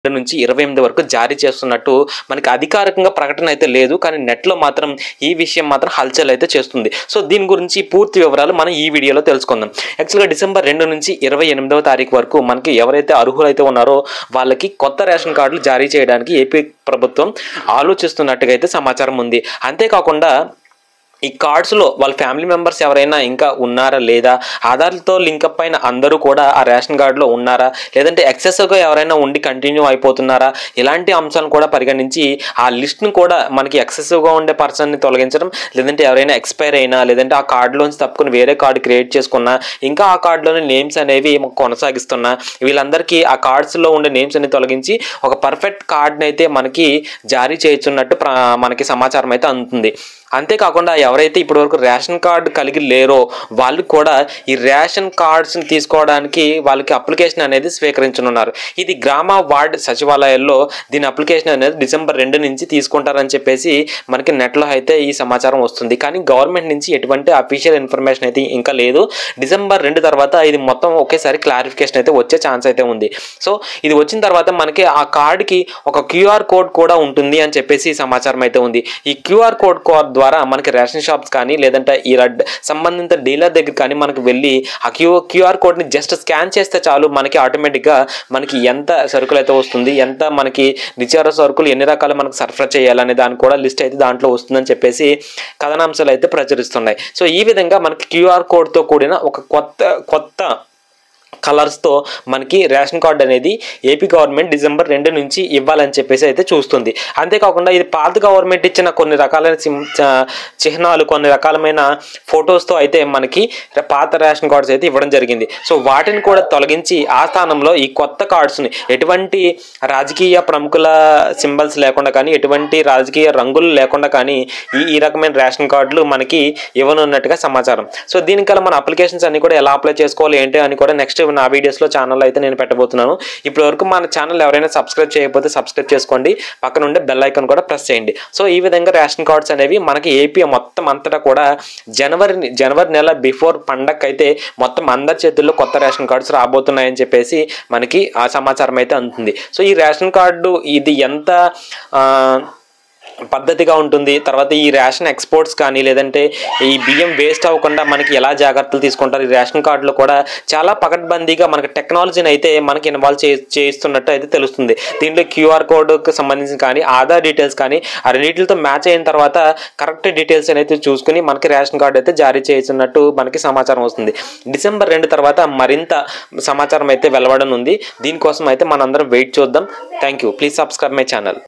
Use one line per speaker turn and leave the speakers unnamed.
నుంచి 28 వరకు జారీ చేస్తున్నట్టు మనకి అధికారికంగా ప్రకటన అయితే లేదు, కానీ నెట్లో మాత్రం ఈ విషయం మాత్రం హల్చల్ అయితే చేస్తుంది. సో దీని గురించి పూర్తి వివరాలు మనం ఈ వీడియోలో తెలుసుకుందాం. యాక్చువల్గా డిసెంబర్ 2 నుంచి 28వ తారీఖు వరకు మనకి ఎవరైతే అర్హులైతే ఉన్నారో వాళ్ళకి కొత్త రేషన్ కార్డులు జారీ చేయడానికి ఏపీ ప్రభుత్వం ఆలోచిస్తున్నట్టుగా అయితే సమాచారం ఉంది. అంతేకాకుండా ఈ కార్డ్స్లో వాళ్ళ ఫ్యామిలీ మెంబర్స్ ఎవరైనా ఇంకా ఉన్నారా లేదా, ఆధార్తో లింకప్ అయిన అందరూ కూడా ఆ రేషన్ కార్డులో ఉన్నారా, లేదంటే ఎక్సెసివ్గా ఎవరైనా ఉండి కంటిన్యూ అయిపోతున్నారా, ఇలాంటి అంశాలను కూడా పరిగణించి ఆ లిస్ట్ను కూడా మనకి ఎక్సెసివ్గా ఉండే పర్సన్ని తొలగించడం, లేదంటే ఎవరైనా ఎక్స్పైర్ అయినా, లేదంటే ఆ కార్డులోంచి తప్పుకుని వేరే కార్డు క్రియేట్ చేసుకున్నా, ఇంకా ఆ కార్డులోని నేమ్స్ అనేవి కొనసాగిస్తున్నా, వీళ్ళందరికీ ఆ కార్డ్స్లో ఉండే నేమ్స్ అన్ని తొలగించి ఒక పర్ఫెక్ట్ కార్డుని అయితే మనకి జారీ చేస్తున్నట్టు మనకి సమాచారం అయితే అందుతుంది. అంతేకాకుండా ఎవరైతే ఇప్పటివరకు రేషన్ కార్డు కలిగి లేరో వాళ్ళు కూడా ఈ రేషన్ కార్డ్స్ని తీసుకోవడానికి వాళ్ళకి అప్లికేషన్ అనేది స్వీకరించనున్నారు. ఇది గ్రామ వార్డ్ సచివాలయాల్లో దీని అప్లికేషన్ అనేది డిసెంబర్ 2 నుంచి తీసుకుంటారని చెప్పేసి మనకి నెట్లో అయితే ఈ సమాచారం వస్తుంది. కానీ గవర్నమెంట్ నుంచి ఎటువంటి అఫీషియల్ ఇన్ఫర్మేషన్ అయితే ఇంకా లేదు. డిసెంబర్ 2 తర్వాత ఇది మొత్తం ఒకేసారి క్లారిఫికేషన్ అయితే వచ్చే ఛాన్స్ అయితే ఉంది. సో ఇది వచ్చిన తర్వాత మనకి ఆ కార్డుకి ఒక క్యూఆర్ కోడ్ కూడా ఉంటుంది అని చెప్పేసి సమాచారం అయితే ఉంది. ఈ క్యూఆర్ కోడ్ ద్వారా మనకి రేషన్ షాప్స్ కానీ లేదంటే ఈ సంబంధిత డీలర్ దగ్గర కానీ మనకి వెళ్ళి ఆ క్యూఆర్ కోడ్ని జస్ట్ స్కాన్ చేస్తే చాలు, మనకి ఆటోమేటిక్గా మనకి ఎంత సరుకులు అయితే వస్తుంది, ఎంత మనకి నిత్యావసర సరుకులు ఎన్ని రకాలు మనకు సరఫరా చేయాలనే దానికి కూడా లిస్ట్ అయితే దాంట్లో వస్తుందని చెప్పేసి కథనాంశాలు అయితే ప్రచురిస్తున్నాయి. సో ఈ విధంగా మనకి క్యూఆర్ కోడ్తో కూడిన ఒక కొత్త కలర్స్తో మనకి రేషన్ కార్డు అనేది ఏపీ గవర్నమెంట్ డిసెంబర్ 2 నుంచి ఇవ్వాలని చెప్పేసి అయితే చూస్తుంది. అంతేకాకుండా ఇది పాత గవర్నమెంట్ ఇచ్చిన కొన్ని రకాలైన చిహ్నాలు, కొన్ని రకాలమైన ఫొటోస్తో అయితే మనకి పాత రేషన్ కార్డ్స్ అయితే ఇవ్వడం జరిగింది. సో వాటిని కూడా తొలగించి ఆ స్థానంలో ఈ కొత్త కార్డ్స్ని ఎటువంటి రాజకీయ ప్రముఖుల సింబల్స్ లేకుండా కానీ, ఎటువంటి రాజకీయ రంగులు లేకుండా కానీ ఈ రకమైన రేషన్ కార్డులు మనకి ఇవ్వనున్నట్టుగా సమాచారం. సో దీనికల్లా మన అప్లికేషన్స్ అన్ని కూడా ఎలా అప్లై చేసుకోవాలి ఏంటి అని కూడా నెక్స్ట్ నా వీడియోస్లో ఛానల్లో అయితే నేను పెట్టబోతున్నాను. ఇప్పటి వరకు మన ఛానల్ ఎవరైనా సబ్స్క్రైబ్ చేయకపోతే సబ్స్క్రైబ్ చేసుకోండి, పక్కన ఉండే బెల్ ఐకాన్ కూడా ప్రెస్ చేయండి. సో ఈ విధంగా రేషన్ కార్డ్స్ అనేవి మనకి ఏపీ మొత్తం అంతటా కూడా జనవరి నెల బిఫోర్ పండగ అయితే మొత్తం అందరి చేతుల్లో కొత్త రేషన్ కార్డ్స్ రాబోతున్నాయని చెప్పేసి మనకి ఆ సమాచారం అయితే అందుతుంది. సో ఈ రేషన్ కార్డు ఇది ఎంత పద్ధతిగా ఉంటుంది, తర్వాత ఈ రేషన్ ఎక్స్పోర్ట్స్ కానీ లేదంటే ఈ బియ్యం వేస్ట్ అవ్వకుండా మనకి ఎలా జాగ్రత్తలు తీసుకుంటారు, ఈ రేషన్ కార్డులో కూడా చాలా పకడ్బందీగా మనకి టెక్నాలజీని అయితే మనకి ఇన్వాల్వ్ చేస్తున్నట్టు అయితే తెలుస్తుంది. దీంట్లో క్యూఆర్ కోడ్కి సంబంధించిన కానీ ఆధార్ డీటెయిల్స్ కానీ ఆ రెండింటితో మ్యాచ్ అయిన తర్వాత కరెక్ట్ డీటెయిల్స్ అయితే చూసుకుని మనకి రేషన్ కార్డు అయితే జారీ చేస్తున్నట్టు మనకి సమాచారం వస్తుంది. డిసెంబర్ 2 తర్వాత మరింత సమాచారం అయితే వెలువడనుంది. దీనికోసం అయితే మనందరం వెయిట్ చూద్దాం. Thank you. Please subscribe my channel.